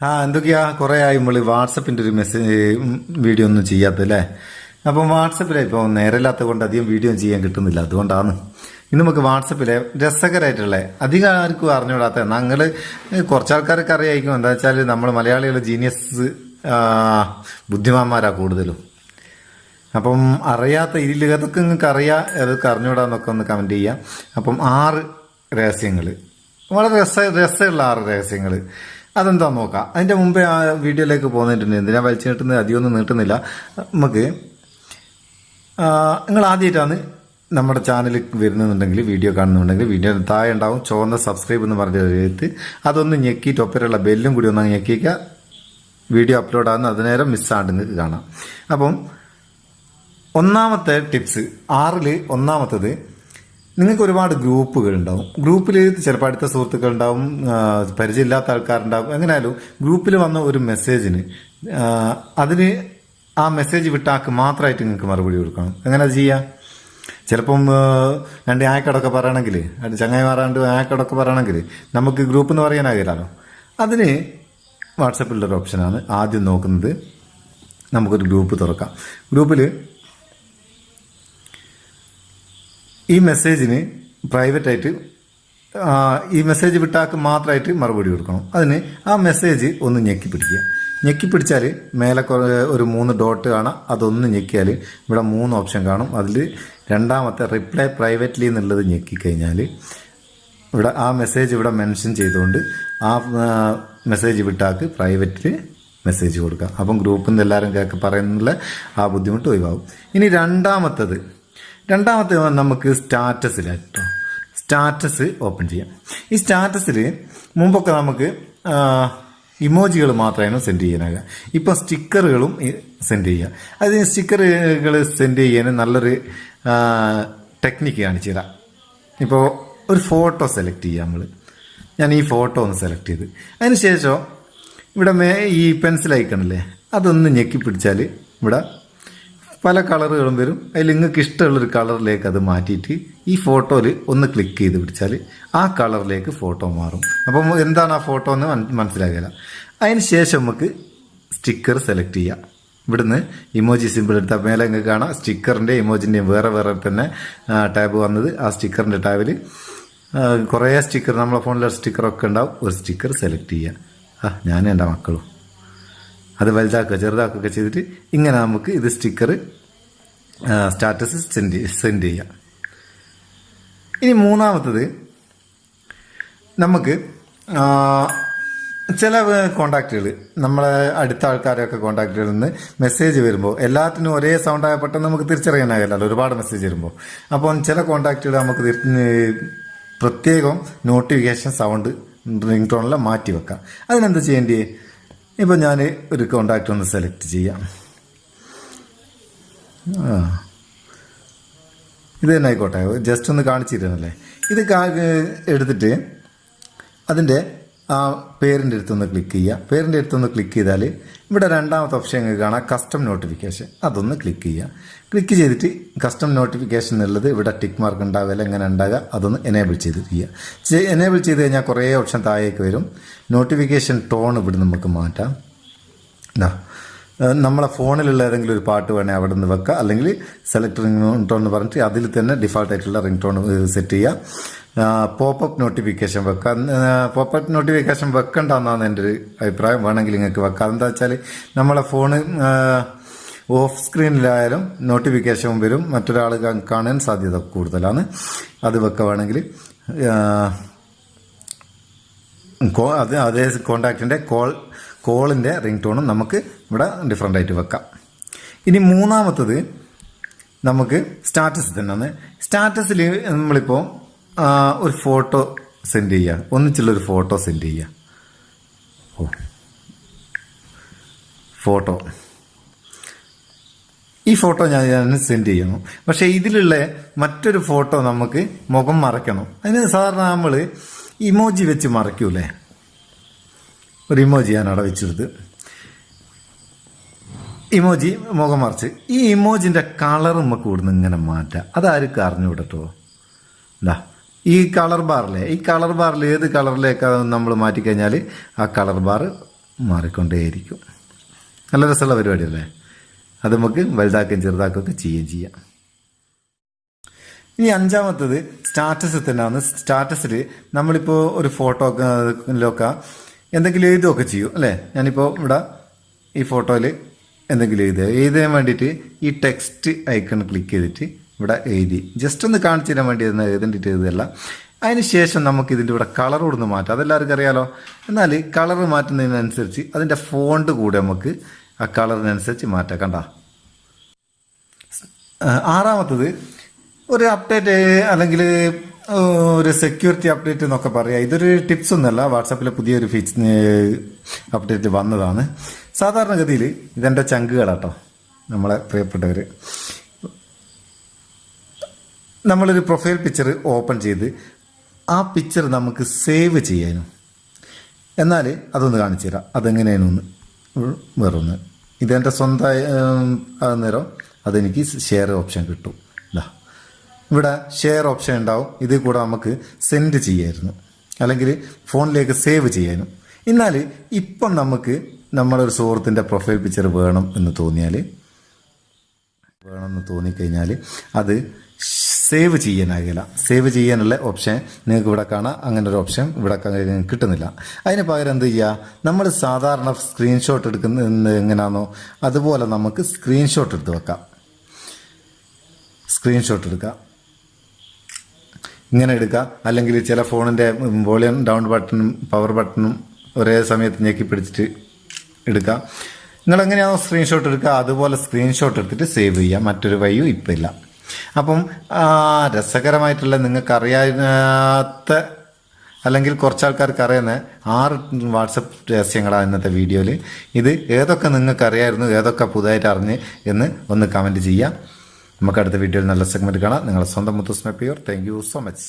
എന്തൊക്കെയാ കുറേ ആയി നമ്മൾ വാട്സപ്പിൻ്റെ ഒരു മെസ്സേജ് വീഡിയോ ഒന്നും ചെയ്യാത്തല്ലേ. അപ്പം വാട്സപ്പിലെ ഇപ്പോൾ നേരമില്ലാത്തത് കൊണ്ട് അധികം വീഡിയോ ചെയ്യാൻ കിട്ടുന്നില്ല. അതുകൊണ്ടാണ് ഇന്ന് നമുക്ക് വാട്സപ്പിലെ രസകരമായിട്ടുള്ള അധികം ആർക്കും അറിഞ്ഞുകൂടാത്ത ഞങ്ങൾ കുറച്ചാൾക്കാരൊക്കെ അറിയായിരിക്കും. എന്താ വെച്ചാൽ നമ്മൾ മലയാളികൾ ജീനിയസ് ബുദ്ധിമാന്മാരാ കൂടുതലും. അപ്പം അറിയാത്ത ഇതിൽ അതൊക്കെ നിങ്ങൾക്ക് അറിയാം, അതൊക്കെ അറിഞ്ഞുകൂടാന്നൊക്കെ ഒന്ന് കമൻറ്റ് ചെയ്യാം. അപ്പം 6 രഹസ്യങ്ങൾ, വളരെ രസമുള്ള 6 രഹസ്യങ്ങൾ അതെന്താ നോക്കാം. അതിൻ്റെ മുമ്പേ ആ വീഡിയോയിലേക്ക് പോകുന്നിട്ടുണ്ട്. എന്തിനാ വലിച്ചു നീട്ടുന്നത്, അധികമൊന്നും നീട്ടുന്നില്ല. നമുക്ക് നിങ്ങൾ ആദ്യമായിട്ടാണ് നമ്മുടെ ചാനൽ വരുന്നുണ്ടെങ്കിൽ, വീഡിയോ കാണുന്നുണ്ടെങ്കിൽ വീഡിയോ താഴെ ഉണ്ടാവും ചുവന്ന സബ്സ്ക്രൈബ് എന്ന് പറഞ്ഞ എഴുത്ത്, അതൊന്ന് ഞെക്കിയിട്ട് ഒപ്പരമുള്ള ബെല്ലും കൂടി ഒന്ന് ഞെക്കിക്കുക. വീഡിയോ അപ്ലോഡ് ആകുന്ന അതിനേരം മിസ്സാണ്ട് നിങ്ങൾക്ക് കാണാം. അപ്പം ഒന്നാമത്തെ ടിപ്സ് 6ൽ ഒന്നാമത്തത്, നിങ്ങൾക്ക് ഒരുപാട് ഗ്രൂപ്പുകൾ ഉണ്ടാവും. ഗ്രൂപ്പിൽ ചിലപ്പോൾ അടുത്ത സുഹൃത്തുക്കൾ ഉണ്ടാവും, പരിചയമില്ലാത്ത ആൾക്കാരുണ്ടാവും. എങ്ങനെയാലും ഗ്രൂപ്പിൽ വന്ന ഒരു മെസ്സേജിന് അതിന് ആ മെസ്സേജ് വിട്ടാക്ക് മാത്രമായിട്ട് നിങ്ങൾക്ക് മറുപടി കൊടുക്കണം. എങ്ങനെ ചെയ്യാം? ചിലപ്പം 2 ആയക്കടൊക്കെ പറയണമെങ്കിൽ, ചങ്ങായിമാറാണ്ട് ആയക്കടൊക്കെ പറയണമെങ്കിൽ നമുക്ക് ഗ്രൂപ്പ് എന്ന് പറയാനാകില്ലല്ലോ. അതിന് വാട്സപ്പിലുള്ളൊരു ഓപ്ഷനാണ് ആദ്യം നോക്കുന്നത്. നമുക്കൊരു ഗ്രൂപ്പ് തുറക്കാം. ഗ്രൂപ്പിൽ ഈ മെസ്സേജിന് പ്രൈവറ്റായിട്ട് ഈ മെസ്സേജ് വിട്ടാക്ക് മാത്രമായിട്ട് മറുപടി കൊടുക്കണം. അതിന് ആ മെസ്സേജ് ഒന്ന് ഞെക്കിപ്പിടിക്കുക. ഞെക്കിപ്പിടിച്ചാൽ മേലെ ഒരു 3 ഡോട്ട് കാണാം. അതൊന്ന് ഞെക്കിയാൽ ഇവിടെ 3 ഓപ്ഷൻ കാണും. അതിൽ രണ്ടാമത്തെ റിപ്ലൈ പ്രൈവറ്റ്ലി എന്നുള്ളത് ഞെക്കിക്കഴിഞ്ഞാൽ ഇവിടെ ആ മെസ്സേജ് ഇവിടെ മെൻഷൻ ചെയ്തുകൊണ്ട് ആ മെസ്സേജ് വിട്ടാക്ക് പ്രൈവറ്റിൽ മെസ്സേജ് കൊടുക്കാം. അപ്പം ഗ്രൂപ്പിൽ നിന്ന് എല്ലാവരും കേൾക്കെ പറയുന്നുള്ള ആ ബുദ്ധിമുട്ട് ഒഴിവാകും. ഇനി രണ്ടാമത്തെ നമുക്ക് സ്റ്റാറ്റസിലായിട്ടോ സ്റ്റാറ്റസ് ഓപ്പൺ ചെയ്യാം. ഈ സ്റ്റാറ്റസിൽ മുമ്പൊക്കെ നമുക്ക് ഇമോജികൾ മാത്രമായിരുന്നു സെൻഡ് ചെയ്യാനാകുക. ഇപ്പോൾ സ്റ്റിക്കറുകളും സെൻഡ് ചെയ്യുക. അതിന് സ്റ്റിക്കറുകൾ സെൻഡ് ചെയ്യാൻ നല്ലൊരു ടെക്നിക്ക് കാണിച്ചു തരാം. ഇപ്പോൾ ഒരു ഫോട്ടോ സെലക്ട് ചെയ്യുക. ഞാൻ ഈ ഫോട്ടോ ഒന്ന് സെലക്ട് ചെയ്ത് അതിന് ശേഷം ഇവിടെ ഈ പെൻസിൽ ഐക്കണില്ലേ അതൊന്ന് ഞെക്കി പിടിച്ചാൽ ഇവിടെ പല കളറുകളും വരും. അതിൽ നിങ്ങൾക്ക് ഇഷ്ടമുള്ളൊരു കളറിലേക്ക് അത് മാറ്റിയിട്ട് ഈ ഫോട്ടോയിൽ ഒന്ന് ക്ലിക്ക് ചെയ്ത് പിടിച്ചാൽ ആ കളറിലേക്ക് ഫോട്ടോ മാറും. അപ്പം എന്താണ് ആ ഫോട്ടോ എന്ന് മനസ്സിലാകില്ല. അതിന് ശേഷം നമുക്ക് സ്റ്റിക്കർ സെലക്ട് ചെയ്യാം. ഇവിടുന്ന് ഇമോജി സിമ്പിൾ എടുത്താൽ മേലെ നിങ്ങൾക്ക് കാണാം സ്റ്റിക്കറിൻ്റെ ഇമോജിൻ്റെയും വേറെ തന്നെ ടാബ് വന്നത്. ആ സ്റ്റിക്കറിൻ്റെ ടാബിൽ കുറേ സ്റ്റിക്കർ, നമ്മളെ ഫോണിലെ സ്റ്റിക്കറൊക്കെ ഉണ്ടാവും. ഒരു സ്റ്റിക്കർ സെലക്ട് ചെയ്യുക. ഞാനും എൻ്റെ മക്കളും അത് വലുതാക്കുക ചെറുതാക്കുകയൊക്കെ ചെയ്തിട്ട് ഇങ്ങനെ നമുക്ക് ഇത് സ്റ്റിക്കർ സ്റ്റാറ്റസ് സെൻഡ് ചെയ്യാം. ഇനി മൂന്നാമത്തത്, നമുക്ക് ചില കോണ്ടാക്റ്റുകൾ, നമ്മളെ അടുത്ത ആൾക്കാരൊക്കെ കോണ്ടാക്റ്റുകളിൽ നിന്ന് മെസ്സേജ് വരുമ്പോൾ എല്ലാത്തിനും ഒരേ സൗണ്ടായ പെട്ടെന്ന് നമുക്ക് തിരിച്ചറിയാനാകില്ലല്ലോ ഒരുപാട് മെസ്സേജ് വരുമ്പോൾ. അപ്പോൾ ചില കോണ്ടാക്റ്റുകൾ നമുക്ക് പ്രത്യേകം നോട്ടിഫിക്കേഷൻ സൗണ്ട് റിംഗ് ടോണെല്ലാം മാറ്റി വെക്കാം. അതിനെന്താ ചെയ്യേണ്ടത്? ഇപ്പോൾ ഞാൻ ഒരു കോണ്ടാക്റ്റ് ഒന്ന് സെലക്ട് ചെയ്യാം. ഇത് തന്നെ ആയിക്കോട്ടെ, ജസ്റ്റ് ഒന്ന് കാണിച്ചിരുന്നല്ലേ. ഇത് എടുത്തിട്ട് അതിൻ്റെ ആ പേരിൻ്റെ അടുത്തൊന്ന് ക്ലിക്ക് ചെയ്യുക. പേരിൻ്റെ അടുത്തൊന്ന് ക്ലിക്ക് ചെയ്താൽ ഇവിടെ രണ്ടാമത്തെ ഓപ്ഷൻ കാണാം കസ്റ്റം നോട്ടിഫിക്കേഷൻ. അതൊന്ന് ക്ലിക്ക് ചെയ്യുക. ക്ലിക്ക് ചെയ്തിട്ട് കസ്റ്റം നോട്ടിഫിക്കേഷൻ എന്നുള്ളത് ഇവിടെ ടിക്ക് മാർക്ക് ഉണ്ടാവില്ല, എങ്ങനെ ഉണ്ടാകുക അതൊന്ന് എനേബിൾ ചെയ്ത് ചെയ്യുക. എനേബിൾ ചെയ്ത് കഴിഞ്ഞാൽ കുറേ ഓപ്ഷൻ താഴേക്ക് വരും. നോട്ടിഫിക്കേഷൻ ടോൺ ഇവിടെ നമുക്ക് മാറ്റാം. നമ്മളെ ഫോണിലുള്ള ഏതെങ്കിലും ഒരു പാട്ട് വേണേൽ അവിടെ നിന്ന് വെക്കുക, അല്ലെങ്കിൽ സെലക്ട് റിംഗ് ടോൺ എന്ന് പറഞ്ഞിട്ട് അതിൽ തന്നെ ഡിഫാൾട്ടായിട്ടുള്ള റിംഗ് ടോൺ സെറ്റ് ചെയ്യുക. പോപ്പപ്പ് നോട്ടിഫിക്കേഷൻ വെക്കാം. പോപ്പപ്പ് നോട്ടിഫിക്കേഷൻ വെക്കണ്ടെന്നാണ് എൻ്റെ ഒരു അഭിപ്രായം. വേണമെങ്കിൽ നിങ്ങൾക്ക് വെക്കാം. എന്താ വെച്ചാൽ നമ്മളെ ഫോണ് ഓഫ് സ്ക്രീനിലായാലും നോട്ടിഫിക്കേഷൻ വരും, മറ്റൊരാൾ കാണാൻ സാധ്യത കൂടുതലാണ്. അത് വെക്കുകയാണെങ്കിൽ അതേ കോണ്ടാക്റ്റിൻ്റെ കോളിൻ്റെ റിംഗ് ടോണും നമുക്ക് ഇവിടെ ഡിഫറൻ്റ് ആയിട്ട് വെക്കാം. ഇനി മൂന്നാമത്തത് നമുക്ക് സ്റ്റാറ്റസ് തന്നെയാണ്. സ്റ്റാറ്റസിൽ നമ്മളിപ്പോൾ ഒരു ഫോട്ടോ സെൻഡ് ചെയ്യുക, ഒന്നിച്ചുള്ളൊരു ഫോട്ടോ സെൻഡ് ചെയ്യുക. ഫോട്ടോ ഈ ഫോട്ടോ ഞാൻ സെൻഡ് ചെയ്യണം. പക്ഷേ ഇതിലുള്ള മറ്റൊരു ഫോട്ടോ നമുക്ക് മുഖം മറയ്ക്കണം. അതിന് സാധാരണ നമ്മൾ ഇമോജി വെച്ച് മറയ്ക്കൂലേ, ഒരു ഇമോജി ഞാൻ അവിടെ വെച്ചെടുത്ത് ഇമോജി മുഖം മറിച്ച് ഈ ഇമോജിൻ്റെ കളർ നമുക്ക് ഇവിടുന്ന് ഇങ്ങനെ മാറ്റാം. അതാർക്കും അറിഞ്ഞുവിടട്ടോ. എന്താ ഈ കളർ ബാറിൽ ഏത് കളറിലേക്കാണ് നമ്മൾ മാറ്റിക്കഴിഞ്ഞാൽ ആ കളർ ബാർ മാറിക്കൊണ്ടേയിരിക്കും. നല്ല രസമുള്ള പരിപാടിയല്ലേ? അത് നമുക്ക് വലുതാക്കുകയും ചെറുതാക്കുകയൊക്കെ ചെയ്യുകയും ചെയ്യാം. ഇനി അഞ്ചാമത്തത് സ്റ്റാറ്റസ് തന്നെയാണ്. സ്റ്റാറ്റസിൽ നമ്മളിപ്പോൾ ഒരു ഫോട്ടോയിലൊക്കെ എന്തെങ്കിലും എഴുതുകയൊക്കെ ചെയ്യും അല്ലേ? ഞാനിപ്പോൾ ഇവിടെ ഈ ഫോട്ടോയിൽ എന്തെങ്കിലും എഴുതാൻ വേണ്ടിയിട്ട് ഈ ടെക്സ്റ്റ് ഐക്കൺ ക്ലിക്ക് ചെയ്തിട്ട് ഇവിടെ എഴുതി ജസ്റ്റ് ഒന്ന് കാണിച്ചു തരാൻ വേണ്ടി എഴുതേണ്ടിട്ട് എഴുതല്ല. അതിന് ശേഷം നമുക്ക് ഇതിൻ്റെ ഇവിടെ കളർ കൊടുന്ന് മാറ്റാം. അതെല്ലാവർക്കും അറിയാലോ. എന്നാൽ കളർ മാറ്റുന്നതിനനുസരിച്ച് അതിൻ്റെ ഫോണ്ട് കൂടെ നമുക്ക് ആ കളറിനനുസരിച്ച് മാറ്റാം. കണ്ട. ആറാമത്തത് ഒരു അപ്ഡേറ്റ് അല്ലെങ്കിൽ ഒരു സെക്യൂരിറ്റി അപ്ഡേറ്റ് എന്നൊക്കെ പറയാം. ഇതൊരു ടിപ്സ് ഒന്നുമല്ല, വാട്സാപ്പിലെ പുതിയൊരു അപ്ഡേറ്റ് വന്നതാണ്. സാധാരണഗതിയിൽ ഇതെൻ്റെ ചങ്കുകളാട്ടോ, നമ്മളെ പ്രിയപ്പെട്ടവർ. നമ്മളൊരു പ്രൊഫൈൽ പിക്ചർ ഓപ്പൺ ചെയ്ത് ആ പിക്ചർ നമുക്ക് സേവ് ചെയ്യാനും, എന്നാൽ അതൊന്ന് കാണിച്ചു തരാം. അതെങ്ങനെയാണെന്ന് വേറൊന്ന്. ഇതെൻ്റെ സ്വന്തം നേരം അതെനിക്ക് ഷെയർ ഓപ്ഷൻ കിട്ടും. ഇവിടെ ഷെയർ ഓപ്ഷൻ ഉണ്ടാവും. ഇതിൽ കൂടെ നമുക്ക് സെൻഡ് ചെയ്യായിരുന്നു, അല്ലെങ്കിൽ ഫോണിലേക്ക് സേവ് ചെയ്യാനും. എന്നാൽ ഇപ്പം നമുക്ക് നമ്മളൊരു സുഹൃത്തിൻ്റെ പ്രൊഫൈൽ പിക്ചർ വേണമെന്ന് തോന്നിക്കഴിഞ്ഞാൽ അത് സേവ് ചെയ്യാനാകില്ല. സേവ് ചെയ്യാനുള്ള ഓപ്ഷൻ നിങ്ങൾക്ക് ഇവിടെ കാണാം. അങ്ങനെ ഒരു ഓപ്ഷൻ ഇവിടെ കിട്ടുന്നില്ല. അതിന് പകരം എന്ത് ചെയ്യുക, നമ്മൾ സാധാരണ സ്ക്രീൻഷോട്ട് എടുക്കുന്നത് എങ്ങനെയാണോ അതുപോലെ നമുക്ക് സ്ക്രീൻഷോട്ട് എടുത്ത് വെക്കാം. സ്ക്രീൻഷോട്ട് എടുക്കാം, ഇങ്ങനെ എടുക്കുക. അല്ലെങ്കിൽ ചില ഫോണിൻ്റെ വോളിയം ഡൗൺ ബട്ടണും പവർ ബട്ടണും ഒരേ സമയത്ത് ഞെക്കി പിടിച്ചിട്ട് എടുക്കുക. നിങ്ങൾ എങ്ങനെയാണോ സ്ക്രീൻഷോട്ട് എടുക്കുക അതുപോലെ സ്ക്രീൻഷോട്ട് എടുത്തിട്ട് സേവ് ചെയ്യുക. മറ്റൊരു വഴിയും ഇപ്പം ഇല്ല. അപ്പം രസകരമായിട്ടുള്ള, നിങ്ങൾക്ക് അറിയാത്ത അല്ലെങ്കിൽ കുറച്ചാൾക്കാർക്ക് അറിയുന്ന 6 വാട്സപ്പ് രഹസ്യങ്ങളാണ് ഇന്നത്തെ വീഡിയോയിൽ. ഇത് ഏതൊക്കെ നിങ്ങൾക്ക് അറിയായിരുന്നു, ഏതൊക്കെ പുതുതായിട്ട് അറിഞ്ഞ് എന്ന് ഒന്ന് കമൻറ്റ് ചെയ്യാം. നമുക്ക് അടുത്ത വീഡിയോയിൽ നല്ല സെഗ്മെൻറ്റ് കാണാം. നിങ്ങളുടെ സ്വന്തം മുത്തുസ്മ പ്യൂർ. Thank you so much.